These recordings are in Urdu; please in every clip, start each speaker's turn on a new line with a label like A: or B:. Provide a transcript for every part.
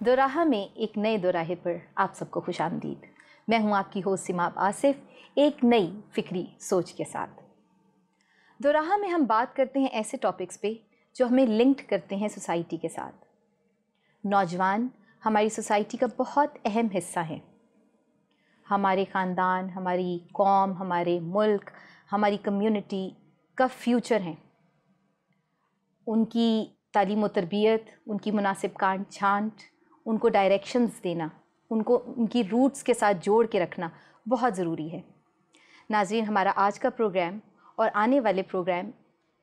A: دوراہا میں ایک نئے دوراہے پر آپ سب کو خوش آمدید۔ میں ہوں آپ کی ہوسٹ سماب آصف، ایک نئی فکری سوچ کے ساتھ۔ دوراہا میں ہم بات کرتے ہیں ایسے ٹاپکس پہ جو ہمیں لنکڈ کرتے ہیں سوسائٹی کے ساتھ۔ نوجوان ہماری سوسائٹی کا بہت اہم حصہ ہیں۔ ہمارے خاندان، ہماری قوم، ہمارے ملک، ہماری کمیونٹی کا فیوچر ہیں۔ ان کی تعلیم و تربیت، ان کی مناسب کانٹ چھانٹ، ان کو ڈائریکشنز دینا، ان کو ان کی روٹس کے ساتھ جوڑ کے رکھنا بہت ضروری ہے۔ ناظرین، ہمارا آج کا پروگرام اور آنے والے پروگرام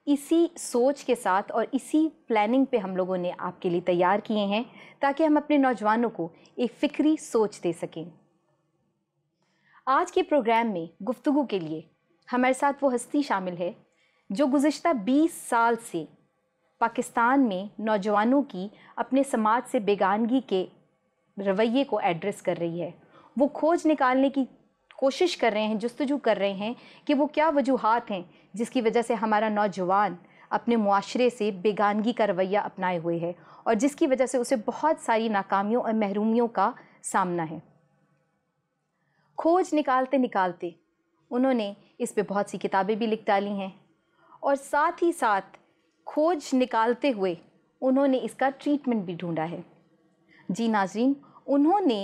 A: اسی سوچ کے ساتھ اور اسی پلاننگ پہ ہم لوگوں نے آپ کے لیے تیار کیے ہیں تاکہ ہم اپنے نوجوانوں کو ایک فکری سوچ دے سکیں۔ آج کے پروگرام میں گفتگو کے لیے ہمارے ساتھ وہ ہستی شامل ہے جو گزشتہ 20 سال سے پاکستان میں نوجوانوں کی اپنے سماج سے بیگانگی کے رویے کو ایڈریس کر رہی ہے۔ وہ کھوج نکالنے کی کوشش کر رہے ہیں، جستجو کر رہے ہیں کہ وہ کیا وجوہات ہیں جس کی وجہ سے ہمارا نوجوان اپنے معاشرے سے بیگانگی کا رویہ اپنائے ہوئے ہے اور جس کی وجہ سے اسے بہت ساری ناکامیوں اور محرومیوں کا سامنا ہے۔ کھوج نکالتے نکالتے انہوں نے اس پہ بہت سی کتابیں بھی لکھ ڈالی ہیں اور ساتھ ہی ساتھ کھوج نکالتے ہوئے انہوں نے اس کا ٹریٹمنٹ بھی ڈھونڈا ہے۔ جی ناظرین، انہوں نے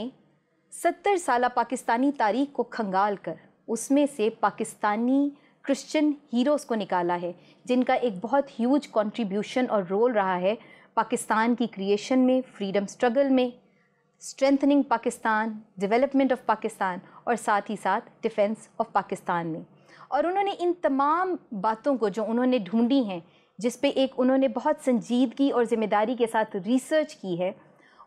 A: 70 سالہ پاکستانی تاریخ کو کھنگال کر اس میں سے پاکستانی کرسچن ہیروز کو نکالا ہے جن کا ایک بہت ہیوج کنٹریبیوشن اور رول رہا ہے پاکستان کی کریشن میں، فریڈم سٹرگل میں، اسٹرینتھننگ پاکستان، ڈیولپمنٹ آف پاکستان اور ساتھ ہی ساتھ ڈیفنس آف پاکستان میں۔ اور انہوں نے ان تمام باتوں کو جو انہوں نے ڈھونڈی ہیں، جس پہ ایک انہوں نے بہت سنجیدگی اور ذمہ داری کے ساتھ ریسرچ کی ہے،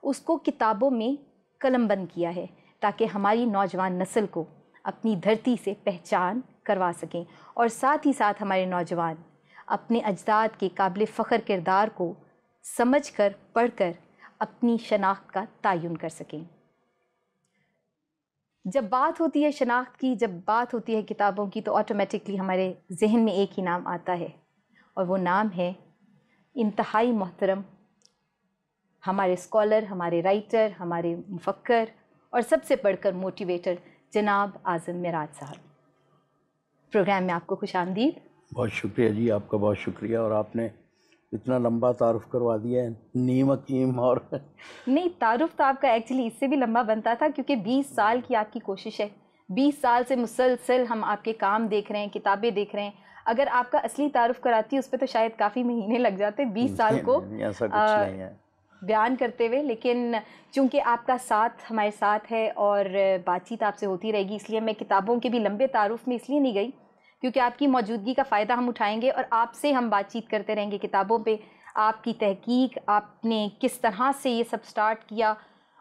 A: اس کو کتابوں میں قلم بند کیا ہے تاکہ ہماری نوجوان نسل کو اپنی دھرتی سے پہچان کروا سکیں اور ساتھ ہی ساتھ ہمارے نوجوان اپنے اجداد کے قابل فخر کردار کو سمجھ کر پڑھ کر اپنی شناخت کا تعین کر سکیں۔ جب بات ہوتی ہے شناخت کی، جب بات ہوتی ہے کتابوں کی، تو آٹومیٹکلی ہمارے ذہن میں ایک ہی نام آتا ہے اور وہ نام ہے انتہائی محترم ہمارے اسکالر، ہمارے رائٹر، ہمارے مفکر اور سب سے بڑھ کر موٹیویٹر جناب اعظم معراج صاحب۔ پروگرام میں آپ کو خوش آمدید۔
B: بہت شکریہ جی، آپ کا بہت شکریہ، اور آپ نے اتنا لمبا تعارف کروا دیا ہے، نیم حکیم اور
A: نہیں، تعارف تو آپ کا ایکچولی اس سے بھی لمبا بنتا تھا کیونکہ 20 سال کی آپ کی کوشش ہے۔ 20 سال سے مسلسل ہم آپ کے کام دیکھ رہے ہیں، کتابیں دیکھ رہے ہیں۔ اگر آپ کا اصلی تعارف کراتی اس پہ تو شاید کافی مہینے لگ جاتے 20 سال کو
B: ایسا کچھ نہیں ہے
A: بیان کرتے ہوئے، لیکن چونکہ آپ کا ساتھ ہمارے ساتھ ہے اور بات چیت آپ سے ہوتی رہے گی، اس لیے میں کتابوں کے بھی لمبے تعارف میں اس لیے نہیں گئی کیونکہ آپ کی موجودگی کا فائدہ ہم اٹھائیں گے اور آپ سے ہم بات چیت کرتے رہیں گے کتابوں پہ، آپ کی تحقیق، آپ نے کس طرح سے یہ سب سٹارٹ کیا۔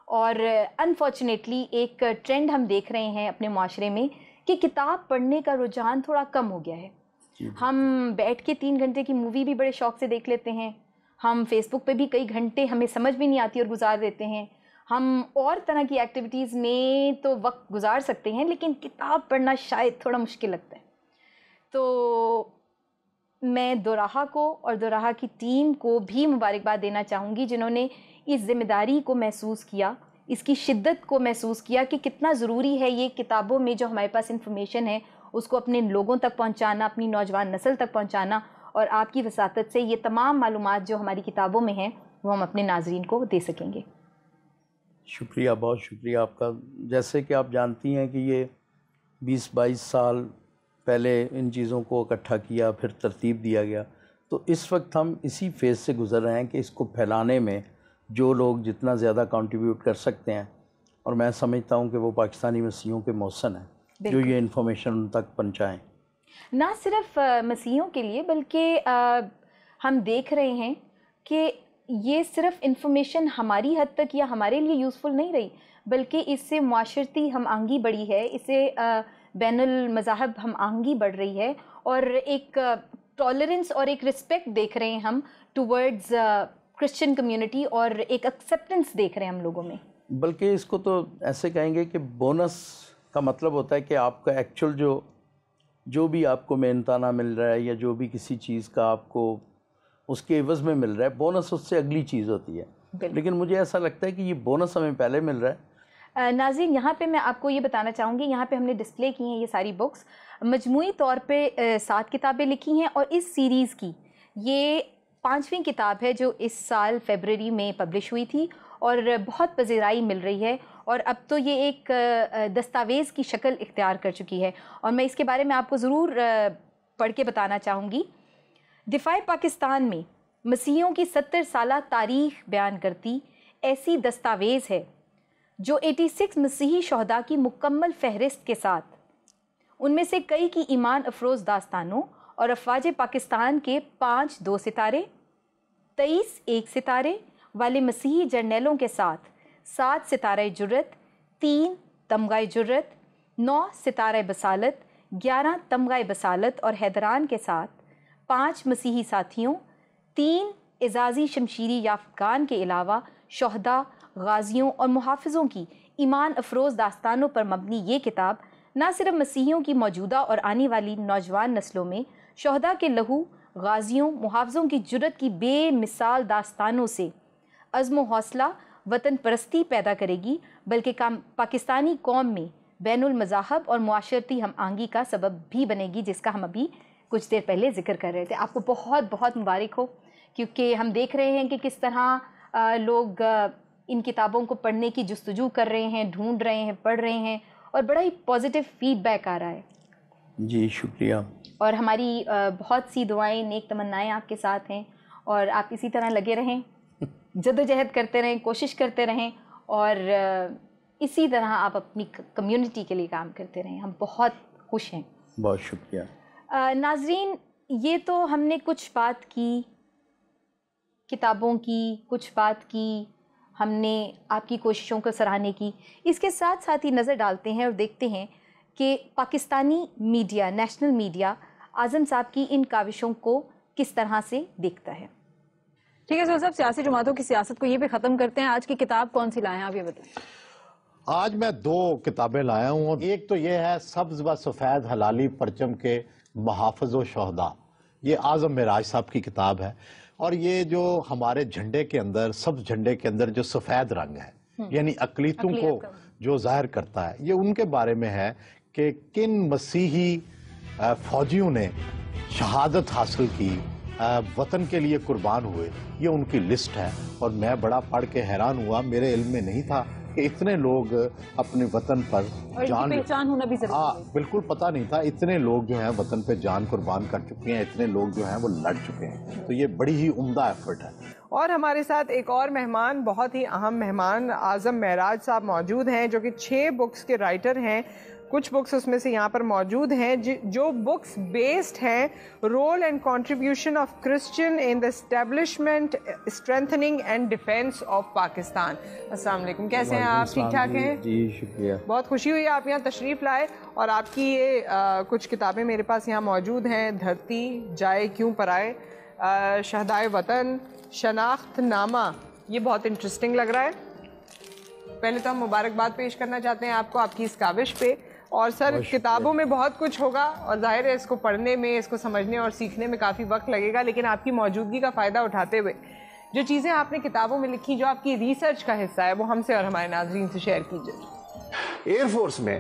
A: اور انفارچونیٹلی ایک ٹرینڈ ہم دیکھ رہے ہیں اپنے معاشرے میں کہ کتاب پڑھنے کا رجحان تھوڑا کم ہو گیا ہے۔ ہم بیٹھ کے 3 گھنٹے کی مووی بھی بڑے شوق سے دیکھ لیتے ہیں، ہم فیس بک پہ بھی کئی گھنٹے ہمیں سمجھ بھی نہیں آتی اور گزار دیتے ہیں، ہم اور طرح کی ایکٹیویٹیز میں تو وقت گزار سکتے ہیں لیکن کتاب پڑھنا شاید تھوڑا مشکل لگتا ہے۔ تو میں دوراہا کو اور دوراہا کی ٹیم کو بھی مبارکباد دینا چاہوں گی جنہوں نے اس ذمہ داری کو محسوس کیا، اس کی شدت کو محسوس کیا کہ کتنا ضروری ہے یہ کتابوں میں جو ہمارے پاس انفارمیشن ہے اس کو اپنے لوگوں تک پہنچانا، اپنی نوجوان نسل تک پہنچانا، اور آپ کی وساطت سے یہ تمام معلومات جو ہماری کتابوں میں ہیں وہ ہم اپنے ناظرین کو دے سکیں گے۔
B: شکریہ، بہت شکریہ آپ کا۔ جیسے کہ آپ جانتی ہیں کہ یہ 20-22 سال پہلے ان چیزوں کو اکٹھا کیا، پھر ترتیب دیا گیا، تو اس وقت ہم اسی فیز سے گزر رہے ہیں کہ اس کو پھیلانے میں جو لوگ جتنا زیادہ کنٹریبیوٹ کر سکتے ہیں، اور میں سمجھتا ہوں کہ وہ پاکستانی مسیحیوں کے محسن ہیں جو یہ انفارمیشن ان تک پہنچائیں۔
A: نہ صرف مسیحیوں کے لیے بلکہ ہم دیکھ رہے ہیں کہ یہ صرف انفارمیشن ہماری حد تک یا ہمارے لیے یوزفل نہیں رہی بلکہ اس سے معاشرتی ہم آہنگی بڑھی ہے، اس سے بین المذاہب ہم آہنگی بڑھ رہی ہے اور ایک ٹالرنس اور ایک رسپیکٹ دیکھ رہے ہیں ہم ٹورڈز کرسچن کمیونٹی اور ایک ایکسیپٹنس دیکھ رہے ہیں ہم لوگوں میں۔
B: بلکہ اس کو تو ایسے کہیں گے کہ بونس کا مطلب ہوتا ہے کہ آپ کا ایکچول جو بھی آپ کو محنتانہ مل رہا ہے یا جو بھی کسی چیز کا آپ کو اس کے عوض میں مل رہا ہے، بونس اس سے اگلی چیز ہوتی ہے۔ لیکن مجھے ایسا لگتا ہے کہ یہ بونس ہمیں پہلے مل رہا ہے.
A: ناظرین یہاں پہ میں آپ کو یہ بتانا چاہوں گی, یہاں پہ ہم نے ڈسپلے کی ہیں یہ ساری بکس, مجموعی طور پہ 7 کتابیں لکھی ہیں, اور اس سیریز کی یہ 5ویں کتاب ہے جو اس سال فیبرری میں پبلش ہوئی تھی, اور بہت پذیرائی مل رہی ہے, اور اب تو یہ ایک دستاویز کی شکل اختیار کر چکی ہے, اور میں اس کے بارے میں آپ کو ضرور پڑھ کے بتانا چاہوں گی. دفاع پاکستان میں مسیحیوں کی 70 سالہ تاریخ بیان کرتی ایسی دستاویز ہے جو 86 مسیحی شہداء کی مکمل فہرست کے ساتھ, ان میں سے کئی کی ایمان افروز داستانوں اور افواج پاکستان کے 5 2 ستارے, 23 1 ستارے والے مسیحی جرنیلوں کے ساتھ 7 ستارہ جرت, 3 تمغہ جرت, 9 ستارہ بصالت, 11 تمغہ بصالت اور حیدران کے ساتھ 5 مسیحی ساتھیوں, 3 اعزازی شمشیری یافتگان کے علاوہ شہداء, غازیوں اور محافظوں کی ایمان افروز داستانوں پر مبنی یہ کتاب نہ صرف مسیحیوں کی موجودہ اور آنے والی نوجوان نسلوں میں شہداء کے لہو, غازیوں, محافظوں کی جرت کی بے مثال داستانوں سے عزم و حوصلہ, وطن پرستی پیدا کرے گی, بلکہ پاکستانی قوم میں بین المذاہب اور معاشرتی ہم آہنگی کا سبب بھی بنے گی, جس کا ہم ابھی کچھ دیر پہلے ذکر کر رہے تھے. آپ کو بہت بہت مبارک ہو, کیونکہ ہم دیکھ رہے ہیں کہ کس طرح لوگ ان کتابوں کو پڑھنے کی جستجو کر رہے ہیں, ڈھونڈ رہے ہیں, پڑھ رہے ہیں, اور بڑا ہی پازیٹیو فیڈ بیک آ رہا ہے.
B: جی شکریہ.
A: اور ہماری بہت سی دعائیں, نیک تمنائیں آپ کے ساتھ ہیں, اور آپ اسی طرح لگے رہیں, جدوجہد کرتے رہیں, کوشش کرتے رہیں, اور اسی طرح آپ اپنی کمیونٹی کے لیے کام کرتے رہیں. ہم بہت خوش ہیں.
B: بہت شکریہ.
A: ناظرین یہ تو ہم نے کچھ بات کی کتابوں کی, کچھ بات کی ہم نے آپ کی کوششوں کو سراہنے کی. اس کے ساتھ ساتھ ہی نظر ڈالتے ہیں اور دیکھتے ہیں کہ پاکستانی میڈیا, نیشنل میڈیا اعظم صاحب کی ان کاوشوں کو کس طرح سے دیکھتا ہے. ٹھیک ہے سر صاحب, سیاسی جماعتوں کی سیاست کو یہ بھی ختم کرتے ہیں. آج کی کتاب کون سی لائے ہیں آپ یہ بتائیں.
C: آج میں 2 کتابیں لایا ہوں. ایک تو یہ ہے سبز و سفید ہلالی پرچم کے محافظ و شہداء, یہ اعظم معراج صاحب کی کتاب ہے, اور یہ جو ہمارے جھنڈے کے اندر, سبز جھنڈے کے اندر جو سفید رنگ ہے, یعنی اقلیتوں کو جو ظاہر کرتا ہے, یہ ان کے بارے میں ہے کہ کن مسیحی فوجیوں نے شہادت حاصل کی, وطن کے لیے قربان ہوئے, یہ ان کی لسٹ ہے. اور میں بڑا پڑھ کے حیران ہوا, میرے علم میں نہیں تھا کہ اتنے لوگ اپنے وطن پر جان,
A: پہچان ہونا بھی ضروری ہے.
C: ہاں بالکل پتہ نہیں تھا. اتنے لوگ جو ہیں وطن پہ جان قربان کر چکے ہیں, اتنے لوگ جو ہیں وہ لڑ چکے ہیں, تو یہ بڑی ہی عمدہ ایفرٹ ہے.
D: اور ہمارے ساتھ ایک اور مہمان, بہت ہی اہم مہمان, اعظم معراج صاحب موجود ہیں, جو کہ 6 بکس کے رائٹر ہیں. کچھ بکس اس میں سے یہاں پر موجود ہیں جو بکس بیسڈ ہیں role and contribution of Christian in the establishment, strengthening and defence of Pakistan. السلام علیکم, کیسے ہیں آپ؟ ٹھیک ٹھاک ہیں؟
B: جی شکریہ.
D: بہت خوشی ہوئی آپ یہاں تشریف لائے, اور آپ کی یہ کچھ کتابیں میرے پاس یہاں موجود ہیں. دھرتی جائے کیوں پرائے, شہدائے وطن, شناخت نامہ, یہ بہت انٹرسٹنگ لگ رہا ہے. پہلے تو ہم مبارکباد پیش کرنا چاہتے ہیں آپ کو آپ کی اس کاوش پہ. اور سر کتابوں میں بہت کچھ ہوگا, اور ظاہر ہے اس کو پڑھنے میں, اس کو سمجھنے اور سیکھنے میں کافی وقت لگے گا, لیکن آپ کی موجودگی کا فائدہ اٹھاتے ہوئے جو چیزیں آپ نے کتابوں میں لکھی, جو آپ کی ریسرچ کا حصہ ہے, وہ ہم سے اور ہمارے ناظرین سے شیئر کیجیے.
E: ایئر فورس میں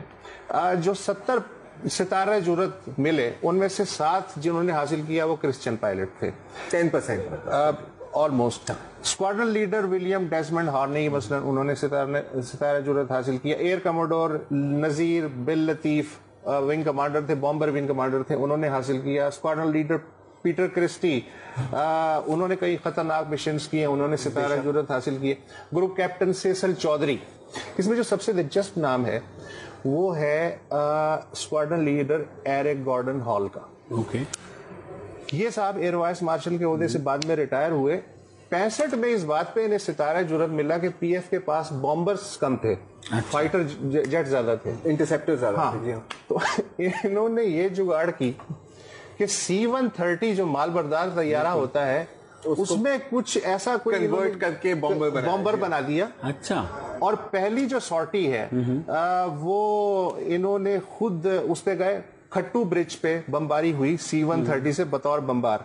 E: جو 70 ستارہ جرت ملے, ان میں سے 7 جنہوں نے حاصل کیا وہ کرسچن پائلٹ تھے, 10% آلموسٹ. اسکواڈرن لیڈر ولیم ڈیسمنڈ ہارنی مثلا, انہوں نے ستارہ جرت حاصل کیا. ایئر کموڈور نذیر بل لطیف ونگ کمانڈر تھے, بامبر ونگ کمانڈر تھے, انہوں نے حاصل کیا. اسکواڈرن لیڈر پیٹر کرسٹی, انہوں نے کئی خطرناک مشنز کیے, انہوں نے ستارہ جرت حاصل کیے. گروپ کیپٹن سیسل چودھری, اس میں جو سب سے دلچسپ نام ہے وہ ہے squadron leader Eric Gordon Hall کا. یہ صاحب ایئر وائس مارشل کے عہدے سے بعد میں ریٹائر ہوئے. 65 میں اس بات پہ انہیں ستارہ جرت ملا کہ پی ایف کے پاس بامبرز کم تھے, فائٹر جیٹ زیادہ تھے, انٹرسیپٹر زیادہ تھے. تو انہوں نے یہ جگاڑ کی کہ C-130 جو مال بردار طیارہ ہوتا ہے, اس میں کچھ ایسا کوئی کنورٹ کر کے بامبر بنا دیا.
B: اچھا.
E: اور پہلی جو سارٹی ہے وہ انہوں نے خود اس پہ گئے, کھٹو برج پہ بمباری ہوئی C-130 سے بطور بمبار,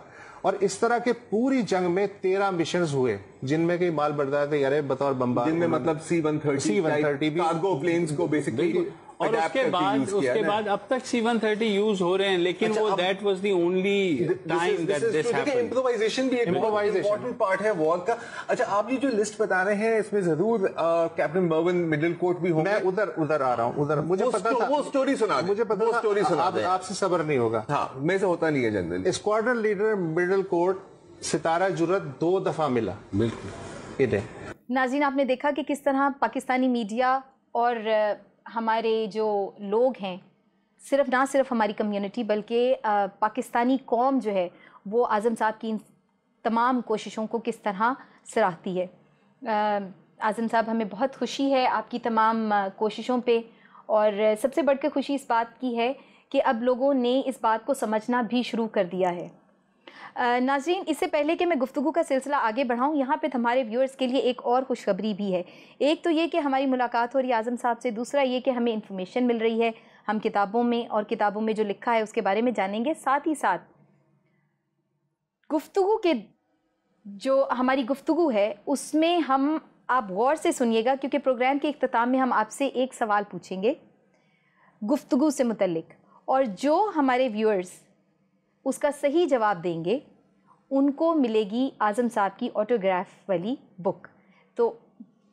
E: اور اس طرح کے پوری جنگ میں 13 مشنز ہوئے جن میں کہ مال بردار طیارے بطور بمبار،
F: جن میں مطلب C-130
E: بھی
F: کارگو پلینز کو بیسکلی
G: اور اس کے بعد اب تک C-130 یوز ہو رہے ہیں، لیکن وہ that was the only time that this happened.
F: Improvisation بھی ایک امپورٹنٹ پارٹ ہے وار کا. اچھا آپ یہ جو لسٹ بتا رہے ہیں اس میں ضرور کیپٹن مرون مڈل کوٹ بھی ہوں گے.
E: میں ادھر آ رہا ہوں. ادھر مجھے پتا تھا
F: وہ سٹوری سنا دیں.
E: مجھے پتا تھا آپ سے صبر نہیں ہوگا.
F: ہاں میں سے ہوتا نہیں ہے جنرلی.
E: اسکواڈرن لیڈر مڈل کوٹ ستارہ جرت 2 دفعہ ملا.
F: بالکل.
A: ناظرین آپ نے دیکھا کہ کس طرح پاکستانی میڈیا اور ہمارے جو لوگ ہیں، نہ صرف ہماری کمیونٹی بلکہ پاکستانی قوم جو ہے وہ اعظم صاحب کی ان تمام کوششوں کو کس طرح سراہتی ہے. اعظم صاحب ہمیں بہت خوشی ہے آپ کی تمام کوششوں پہ، اور سب سے بڑھ کے خوشی اس بات کی ہے کہ اب لوگوں نے اس بات کو سمجھنا بھی شروع کر دیا ہے. ناظرین اس سے پہلے کہ میں گفتگو کا سلسلہ آگے بڑھاؤں، یہاں پہ ہمارے ویورز کے لیے ایک اور خوشخبری بھی ہے. ایک تو یہ کہ ہماری ملاقات ہو رہی ہے اعظم صاحب سے، دوسرا یہ کہ ہمیں انفارمیشن مل رہی ہے، ہم کتابوں میں جو لکھا ہے اس کے بارے میں جانیں گے. ساتھ ہی ساتھ جو ہماری گفتگو ہے اس میں آپ غور سے سنیے گا، کیونکہ پروگرام کے اختتام میں ہم آپ سے ایک سوال پوچھیں گے گفتگو سے متعلق، اور جو ہمارے ویورز اس کا صحیح جواب دیں گے ان کو ملے گی اعظم صاحب کی آٹوگراف والی بک. تو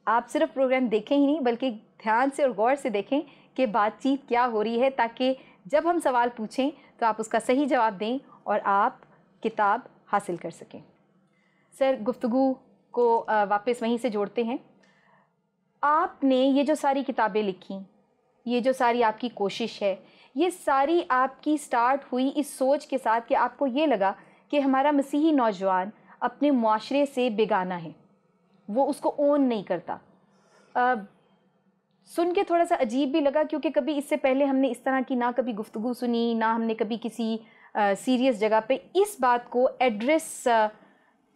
A: آپ صرف پروگرام دیکھیں ہی نہیں بلکہ دھیان سے اور غور سے دیکھیں کہ بات چیت کیا ہو رہی ہے، تاکہ جب ہم سوال پوچھیں تو آپ اس کا صحیح جواب دیں اور آپ کتاب حاصل کر سکیں. سر گفتگو کو واپس وہیں سے جوڑتے ہیں. آپ نے یہ جو ساری کتابیں لکھیں، یہ جو ساری آپ کی کوشش ہے، یہ ساری آپ کی سٹارٹ ہوئی اس سوچ کے ساتھ کہ آپ کو یہ لگا کہ ہمارا مسیحی نوجوان اپنے معاشرے سے بیگانہ ہے، وہ اس کو اون نہیں کرتا. سن کے تھوڑا سا عجیب بھی لگا، کیونکہ کبھی اس سے پہلے ہم نے اس طرح کی نہ کبھی گفتگو سنی، نہ ہم نے کبھی کسی سیریس جگہ پہ اس بات کو ایڈریس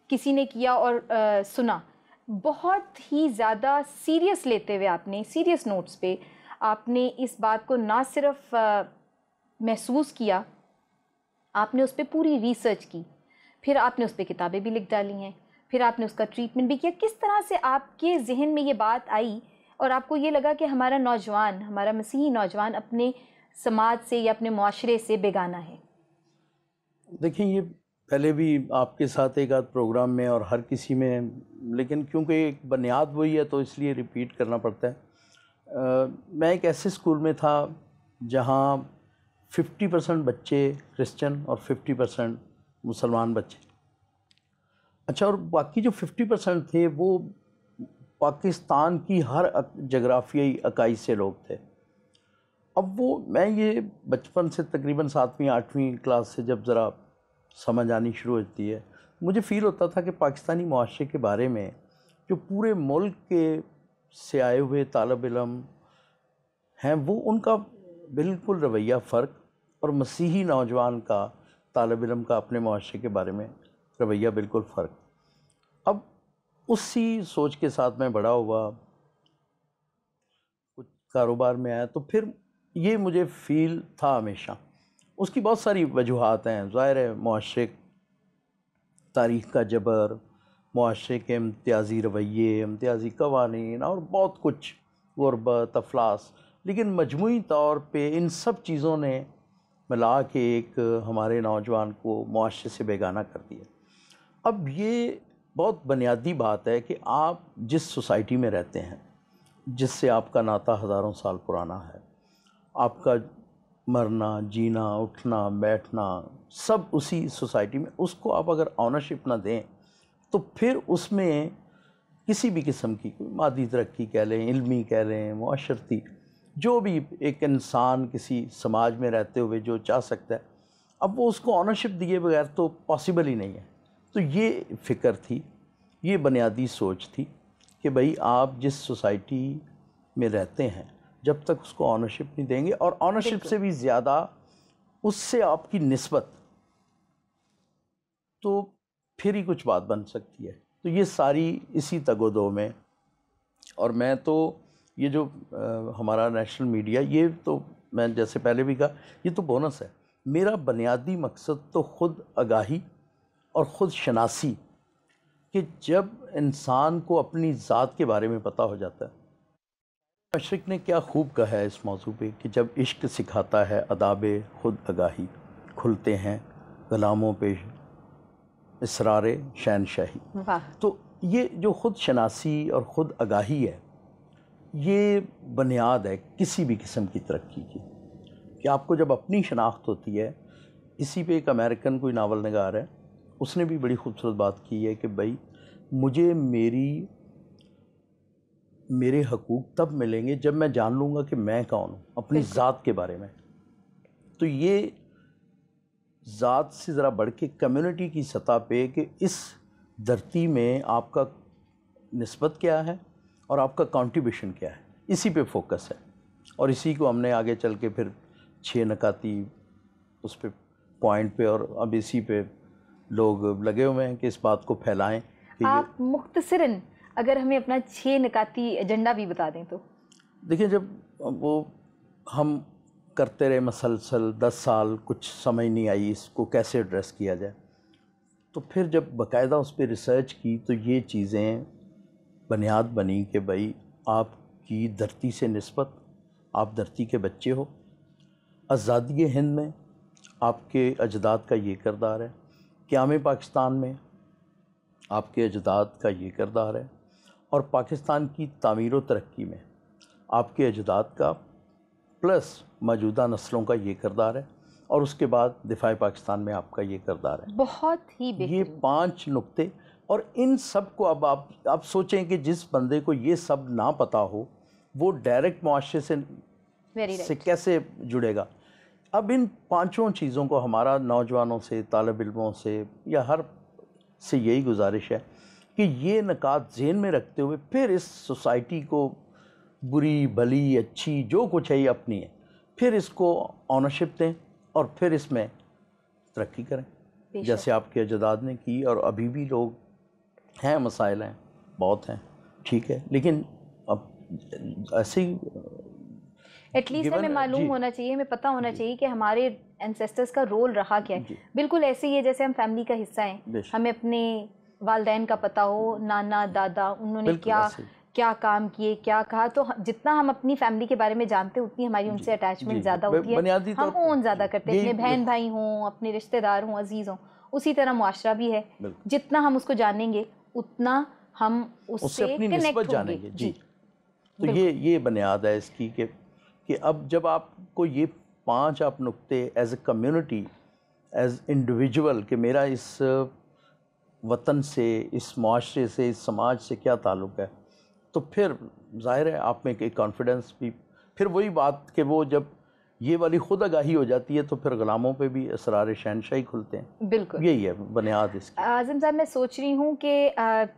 A: کسی نے کیا اور سنا. بہت ہی زیادہ سیریس لیتے ہوئے آپ نے سیریس نوٹس پہ آپ نے اس بات کو نہ صرف محسوس کیا، آپ نے اس پہ پوری ریسرچ کی، پھر آپ نے اس پہ کتابیں بھی لکھ ڈالی ہیں، پھر آپ نے اس کا ٹریٹمنٹ بھی کیا. کس طرح سے آپ کے ذہن میں یہ بات آئی اور آپ کو یہ لگا کہ ہمارا نوجوان، ہمارا مسیحی نوجوان اپنے سماج سے یا اپنے معاشرے سے بیگانہ ہے؟
B: دیکھیں یہ پہلے بھی آپ کے ساتھ ایک آدھ پروگرام میں اور ہر کسی میں، لیکن کیونکہ ایک بنیاد وہی ہے تو اس لیے ریپیٹ کرنا پڑتا ہے. میں ایک ایسے اسکول میں تھا جہاں 50% بچے کرسچن اور 50% مسلمان بچے. اچھا، اور باقی جو 50% تھے وہ پاکستان کی ہر جغرافیائی اکائی سے لوگ تھے. اب میں یہ بچپن سے تقریباً 7ویں 8ویں کلاس سے جب ذرا سمجھ آنی شروع ہوتی ہے، مجھے فیل ہوتا تھا کہ پاکستانی معاشرے کے بارے میں جو پورے ملک کے سے آئے ہوئے طالب علم ہیں وہ ان کا بالکل رویہ فرق، اور مسیحی نوجوان کا طالب علم کا اپنے معاشرے کے بارے میں رویہ بالکل فرق. اب اسی سوچ کے ساتھ میں بڑا ہوا، کچھ کاروبار میں آیا، تو پھر یہ مجھے فیل تھا ہمیشہ. اس کی بہت ساری وجوہات ہیں، ظاہر ہے معاشرے، تاریخ کا جبر، معاشرے کے امتیازی رویے، امتیازی قوانین اور بہت کچھ، غربت، افلاس، لیکن مجموعی طور پہ ان سب چیزوں نے ملا کے ایک ہمارے نوجوان کو معاشرے سے بیگانہ کر دیا. اب یہ بہت بنیادی بات ہے کہ آپ جس سوسائٹی میں رہتے ہیں، جس سے آپ کا ناطہ ہزاروں سال پرانا ہے، آپ کا مرنا، جینا، اٹھنا، بیٹھنا سب اسی سوسائٹی میں، اس کو آپ اگر آنرشپ نہ دیں تو پھر اس میں کسی بھی قسم کی کوئی مادی ترقی کہہ لیں، علمی کہہ لیں، معاشرتی، جو بھی ایک انسان کسی سماج میں رہتے ہوئے جو چاہ سکتا ہے، اب وہ اس کو آنرشپ دیے بغیر تو پاسبل ہی نہیں ہے. تو یہ فکر تھی، یہ بنیادی سوچ تھی کہ بھئی آپ جس سوسائٹی میں رہتے ہیں جب تک اس کو آنرشپ نہیں دیں گے، اور آنرشپ سے بھی زیادہ اس سے آپ کی نسبت، تو پھر ہی کچھ بات بن سکتی ہے. تو یہ ساری اسی تگ و دو میں، اور میں تو یہ جو ہمارا نیشنل میڈیا، یہ تو میں جیسے پہلے بھی کہا، یہ تو بونس ہے. میرا بنیادی مقصد تو خود آگاہی اور خود شناسی کہ جب انسان کو اپنی ذات کے بارے میں پتہ ہو جاتا ہے. مشرق نے کیا خوب کہا ہے اس موضوع پہ کہ جب عشق سکھاتا ہے آداب خود آگاہی، کھلتے ہیں غلاموں پہ اسرار شہنشاہی. تو یہ جو خود شناسی اور خود آگاہی ہے یہ بنیاد ہے کسی بھی قسم کی ترقی کی، کہ آپ کو جب اپنی شناخت ہوتی ہے. اسی پہ ایک امریکن کوئی ناول نگار ہے، اس نے بھی بڑی خوبصورت بات کی ہے کہ بھائی مجھے میرے حقوق تب ملیں گے جب میں جان لوں گا کہ میں کون ہوں اپنی ذات کے بارے میں. تو یہ ذات سے ذرا بڑھ کے کمیونٹی کی سطح پہ کہ اس دھرتی میں آپ کا نسبت کیا ہے اور آپ کا کنٹریبیوشن کیا ہے، اسی پہ فوکس ہے. اور اسی کو ہم نے آگے چل کے پھر 6 نکاتی اس پہ پوائنٹ پہ، اور اب اسی پہ لوگ لگے ہوئے ہیں کہ اس بات کو پھیلائیں.
A: آپ مختصراً اگر ہمیں اپنا 6 نکاتی ایجنڈا بھی بتا دیں تو.
B: دیکھیں جب وہ ہم کرتے رہے مسلسل 10 سال، کچھ سمجھ نہیں آئی اس کو کیسے ایڈریس کیا جائے، تو پھر جب باقاعدہ اس پہ ریسرچ کی تو یہ چیزیں بنیاد بنی کہ بھائی آپ کی دھرتی سے نسبت، آپ دھرتی کے بچے ہو. آزادی ہند میں آپ کے اجداد کا یہ کردار ہے، قیام پاکستان میں آپ کے اجداد کا یہ کردار ہے، اور پاکستان کی تعمیر و ترقی میں آپ کے اجداد کا پلس موجودہ نسلوں کا یہ کردار ہے، اور اس کے بعد دفاع پاکستان میں آپ کا یہ کردار ہے.
A: بہت ہی بہترین.
B: یہ 5 نقطے، اور ان سب کو اب آپ سوچیں کہ جس بندے کو یہ سب نہ پتہ ہو وہ ڈائریکٹ معاشرے سے کیسے جڑے گا. اب ان 5 چیزوں کو ہمارا نوجوانوں سے، طالب علموں سے یا ہر سے یہی گزارش ہے کہ یہ نکات ذہن میں رکھتے ہوئے پھر اس سوسائٹی کو بری بھلی اچھی جو کچھ ہے یہ اپنی ہے، پھر اس کو آنرشپ دیں اور پھر اس میں ترقی کریں جیسے آپ کے اجداد نے کی. اور ابھی بھی لوگ ہیں، مسائل ہیں، بہت ہیں، ٹھیک ہے، لیکن اب ایسے ہی
A: ایٹ لیسٹ ہمیں معلوم ہونا چاہیے، ہمیں پتہ ہونا چاہیے کہ ہمارے انسیسٹرز کا رول رہا کیا ہے. بالکل ایسے ہی ہے جیسے ہم فیملی کا حصہ ہیں، ہمیں اپنے والدین کا پتہ ہو، نانا دادا انہوں نے کیا کام کیے، کیا کہا. تو جتنا ہم اپنی فیملی کے بارے میں جانتے اتنی ہماری ان سے اٹیچمنٹ زیادہ ہوتی ہے، ہم اون زیادہ کرتے ہیں، اپنے بہن بھائی ہوں، اپنے رشتہ دار ہوں، عزیز ہوں. اسی طرح معاشرہ بھی ہے، جتنا ہم اس کو جانیں گے اتنا ہم اس سے
B: اپنی
A: کنیکٹ
B: نسبت
A: ہوں
B: جانیں گے. جی تو یہ بنیاد ہے اس کی کہ اب جب آپ کو یہ 5 آپ نقطے as a community, as individual کہ میرا اس وطن سے، اس معاشرے سے، اس سماج سے کیا تعلق ہے، تو پھر ظاہر ہے آپ میں ایک کانفیڈنس بھی، پھر وہی بات کہ وہ جب یہ والی خود آگاہی ہو جاتی ہے تو پھر غلاموں پہ بھی اسرار شہنشاہی کھلتے ہیں.
A: بالکل
B: یہی ہے بنیاد اس کی.
A: اعظم صاحب میں سوچ رہی ہوں کہ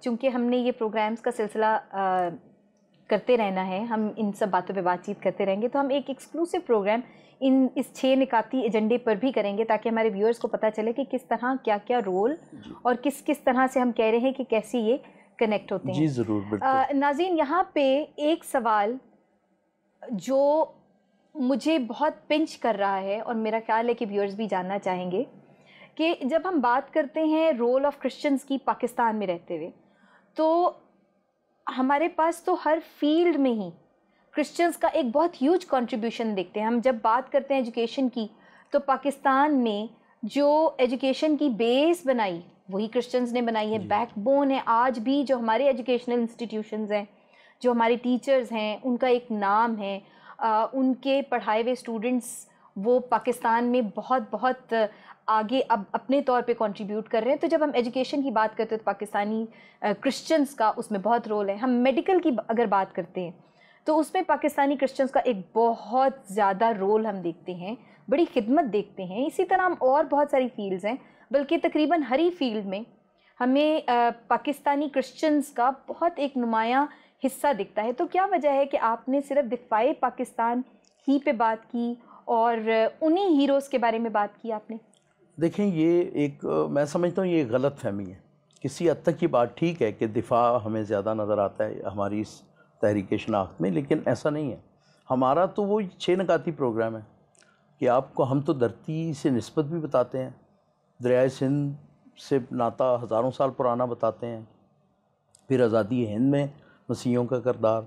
A: چونکہ ہم نے یہ پروگرامز کا سلسلہ کرتے رہنا ہے، ہم ان سب باتوں پہ بات چیت کرتے رہیں گے، تو ہم ایک ایکسکلوسو پروگرام اس 6 نکاتی ایجنڈے پر بھی کریں گے تاکہ ہمارے ویورز کو پتہ چلے کہ کس طرح کیا کیا رول اور کس طرح سے ہم کہہ رہے ہیں کہ کیسے یہ کنیکٹ ہوتے ہیں.
B: جی ضرور، بالکل.
A: ناظرین یہاں پہ ایک سوال جو مجھے بہت پنچ کر رہا ہے اور میرا خیال ہے کہ ویورز بھی جاننا چاہیں گے کہ جب ہم بات کرتے ہیں رول آف کرسچنز کی پاکستان میں رہتے ہوئے، تو ہمارے پاس تو ہر فیلڈ میں ہی کرسچنز کا ایک بہت ہیوج کنٹریبیوشن دیکھتے ہیں. ہم جب بات کرتے ہیں ایجوکیشن کی تو پاکستان نے جو ایجوکیشن کی بیس بنائی وہی کرسچنز نے بنائی ہے، بیک بون ہے. آج بھی جو ہمارے ایجوکیشنل انسٹیٹیوشنز ہیں، جو ہمارے ٹیچرز ہیں، ان کا ایک نام ہے، ان کے پڑھائے ہوئے اسٹوڈنٹس وہ پاکستان میں بہت آگے اب اپنے طور پہ کنٹریبیوٹ کر رہے ہیں. تو جب ہم ایجوکیشن کی بات کرتے ہیں تو پاکستانی کرسچنز کا اس میں بہت رول ہے. ہم میڈیکل کی اگر بات کرتے ہیں تو اس میں پاکستانی کرسچنز کا ایک بہت زیادہ رول ہم دیکھتے ہیں، بڑی خدمت دیکھتے ہیں. اسی طرح ہم اور بہت ساری فیلڈز ہیں، بلکہ تقریباً ہر ہی فیلڈ میں ہمیں پاکستانی کرسچنز کا بہت ایک نمایاں حصہ دکھتا ہے. تو کیا وجہ ہے کہ آپ نے صرف دفاع پاکستان ہی پہ بات کی اور انہی ہیروز کے بارے میں بات کی آپ نے؟
B: دیکھیں یہ ایک میں سمجھتا ہوں یہ غلط فہمی ہے. کسی حد تک یہ بات ٹھیک ہے کہ دفاع ہمیں زیادہ نظر آتا ہے ہماری اس تحریک شناخت میں، لیکن ایسا نہیں ہے. ہمارا تو وہ 6 نکاتی پروگرام ہے کہ آپ کو ہم تو دھرتی سے نسبت بھی بتاتے ہیں، دریائے سندھ سے ناتا ہزاروں سال پرانا بتاتے ہیں، پھر آزادی ہند میں مسیحیوں کا کردار،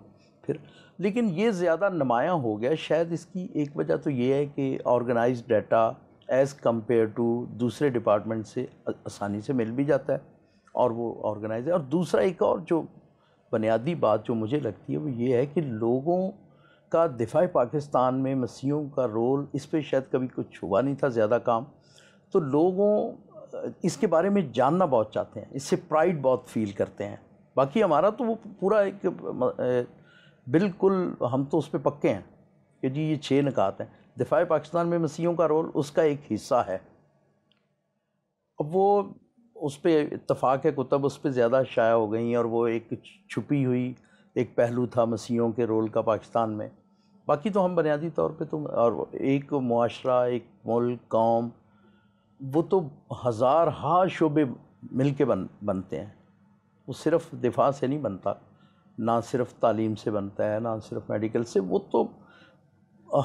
B: پھر لیکن یہ زیادہ نمایاں ہو گیا. شاید اس کی ایک وجہ تو یہ ہے کہ organised data as compared to دوسرے ڈپارٹمنٹ سے آسانی سے مل بھی جاتا ہے اور وہ آرگنائز ہے. اور دوسرا ایک اور جو بنیادی بات جو مجھے لگتی ہے وہ یہ ہے کہ لوگوں کا دفاع پاکستان میں مسیحیوں کا رول، اس پہ شاید کبھی کچھ ہوا نہیں تھا زیادہ کام، تو لوگوں اس کے بارے میں جاننا بہت چاہتے ہیں، اس سے پرائیڈ بہت فیل کرتے ہیں. باقی ہمارا تو وہ پورا ایک بالکل ہم تو اس پہ پکے ہیں کہ جی یہ 6 نکات ہیں. دفاع پاکستان میں مسیحیوں کا رول اس کا ایک حصہ ہے. اب وہ اس پہ اتفاق ہے کتب اس پہ زیادہ شائع ہو گئی ہیں، اور وہ ایک چھپی ہوئی ایک پہلو تھا مسیحیوں کے رول کا پاکستان میں. باقی تو ہم بنیادی طور پہ تو اور ایک معاشرہ، ایک ملک، قوم، وہ تو ہزارہا شعبے مل کے بنتے ہیں. وہ صرف دفاع سے نہیں بنتا، نہ صرف تعلیم سے بنتا ہے، نہ صرف میڈیکل سے، وہ تو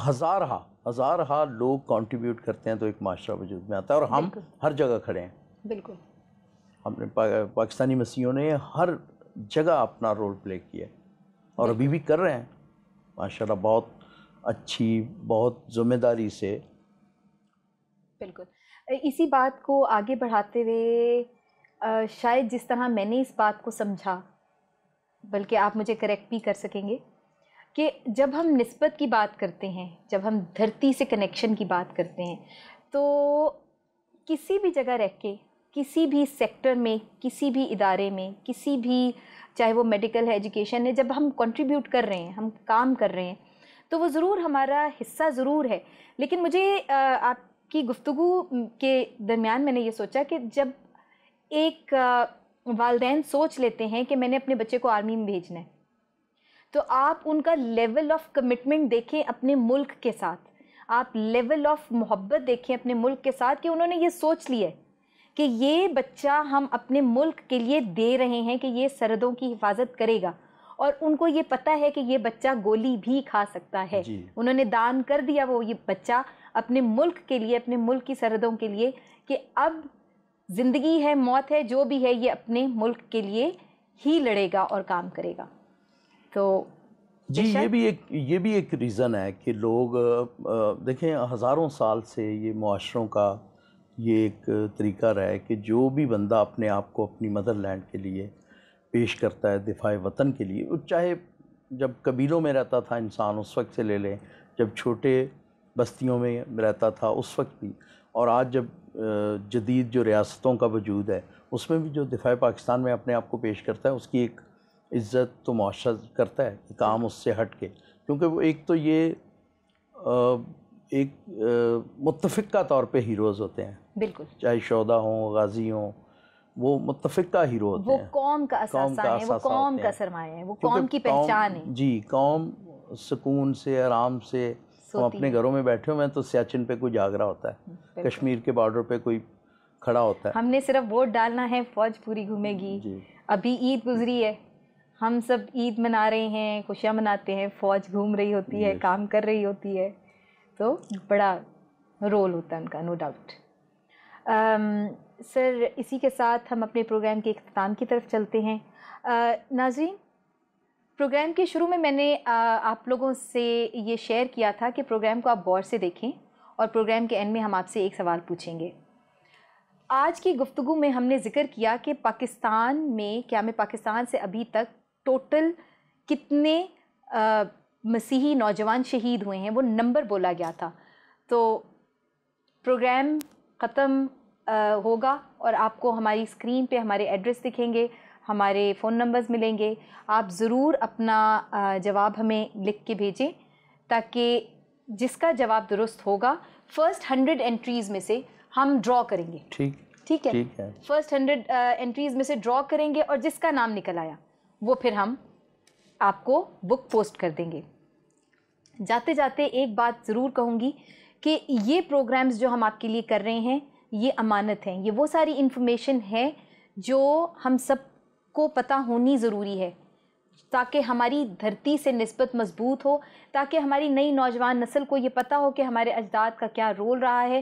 B: ہزارہا لوگ کنٹریبیوٹ کرتے ہیں تو ایک معاشرہ وجود میں آتا ہے. اور ہم ہر جگہ کھڑے ہیں.
A: بالکل
B: ہم نے پاکستانی مسیحیوں نے ہر جگہ اپنا رول پلے کیا ہے اور ابھی بھی کر رہے ہیں ماشاءاللہ، بہت اچھی، بہت ذمہ داری سے.
A: بالکل. اسی بات کو آگے بڑھاتے ہوئے شاید جس طرح میں نے اس بات کو سمجھا، بلکہ آپ مجھے کریکٹ بھی کر سکیں گے، کہ جب ہم نسبت کی بات کرتے ہیں، جب ہم دھرتی سے کنیکشن کی بات کرتے ہیں، تو کسی بھی جگہ رہ کے، کسی بھی سیکٹر میں، کسی بھی ادارے میں، کسی بھی، چاہے وہ میڈیکل ہے، ایجوکیشن ہے، جب ہم کنٹریبیوٹ کر رہے ہیں، ہم کام کر رہے ہیں، تو وہ ضرور ہمارا حصہ ضرور ہے. لیکن مجھے آپ کی گفتگو کے درمیان میں نے یہ سوچا کہ جب ایک والدین سوچ لیتے ہیں کہ میں نے اپنے بچے کو آرمی میں بھیجنا ہے، تو آپ ان کا لیول آف کمٹمنٹ دیکھیں اپنے ملک کے ساتھ، آپ لیول آف محبت دیکھیں اپنے ملک کے ساتھ، کہ انہوں نے یہ سوچ لیا ہے کہ یہ بچہ ہم اپنے ملک کے لیے دے رہے ہیں کہ یہ سرحدوں کی حفاظت کرے گا. اور ان کو یہ پتہ ہے کہ یہ بچہ گولی بھی کھا سکتا ہے. انہوں نے دان کر دیا وہ یہ بچہ اپنے ملک کے لیے، اپنے ملک کی سرحدوں کے لیے، کہ اب زندگی ہے، موت ہے، جو بھی ہے، یہ اپنے ملک کے لیے ہی لڑے گا اور کام کرے گا. تو
B: جی یہ بھی ایک ریزن ہے کہ لوگ دیکھیں ہزاروں سال سے یہ معاشروں کا یہ ایک طریقہ رہا ہے کہ جو بھی بندہ اپنے آپ کو اپنی مدر لینڈ کے لیے پیش کرتا ہے، دفاع وطن کے لیے، چاہے جب قبیلوں میں رہتا تھا انسان اس وقت سے لے لیں، جب چھوٹے بستیوں میں رہتا تھا اس وقت بھی، اور آج جب جدید جو ریاستوں کا وجود ہے اس میں بھی جو دفاع پاکستان میں اپنے آپ کو پیش کرتا ہے اس کی ایک عزت تو معاشرہ کرتا ہے کہ کام اس سے ہٹ کے، کیونکہ وہ ایک تو یہ ایک متفقہ طور پہ ہیروز ہوتے ہیں.
A: بالکل.
B: چاہے شہداء ہوں، غازی ہوں، وہ متفقہ ہیرو ہوتے ہیں.
A: وہ قوم کا اثاثہ ہے، وہ قوم کا سرمایہ ہے، وہ قوم کی پہچان ہے.
B: جی، قوم سکون سے، آرام سے، ہم اپنے گھروں میں بیٹھے ہوئے ہیں تو سیاچن پہ کوئی جاگ رہا ہوتا ہے، کشمیر کے بارڈر پہ کوئی کھڑا ہوتا ہے.
A: ہم نے صرف ووٹ ڈالنا ہے، فوج پوری گھومے گی. ابھی عید گزری ہے، ہم سب عید منا رہے ہیں، خوشیاں مناتے ہیں، فوج گھوم رہی ہوتی ہے، کام کر رہی ہوتی ہے. تو بڑا رول ہوتا ہے ان کا، نو ڈاؤٹ. سر اسی کے ساتھ ہم اپنے پروگرام کے اختتام کی طرف چلتے ہیں. ناظرین، پروگرام کے شروع میں نے آپ لوگوں سے یہ شیئر کیا تھا کہ پروگرام کو آپ غور سے دیکھیں، اور پروگرام کے اینڈ میں ہم آپ سے ایک سوال پوچھیں گے. آج کی گفتگو میں ہم نے ذکر کیا کہ پاکستان میں، قیام پاکستان سے ابھی تک ٹوٹل کتنے مسیحی نوجوان شہید ہوئے ہیں، وہ نمبر بولا گیا تھا. تو پروگرام ختم ہوگا اور آپ کو ہماری اسکرین پہ ہمارے ایڈریس دکھیں گے، ہمارے فون نمبرز ملیں گے. آپ ضرور اپنا جواب ہمیں لکھ کے بھیجیں، تاکہ جس کا جواب درست ہوگا فرسٹ 100 انٹریز میں سے ہم ڈرا کریں گے. ٹھیک ہے، فرسٹ 100 انٹریز میں سے ڈرا کریں گے، اور جس کا نام نکل آیا وہ پھر ہم آپ کو بک پوسٹ کر دیں گے. جاتے جاتے ایک بات ضرور کہوں گی کہ یہ پروگرامز جو ہم آپ کے لیے کر رہے ہیں یہ امانت ہیں. یہ وہ ساری انفارمیشن ہے جو ہم سب کو پتہ ہونی ضروری ہے، تاکہ ہماری دھرتی سے نسبت مضبوط ہو، تاکہ ہماری نئی نوجوان نسل کو یہ پتہ ہو کہ ہمارے اجداد کا کیا رول رہا ہے،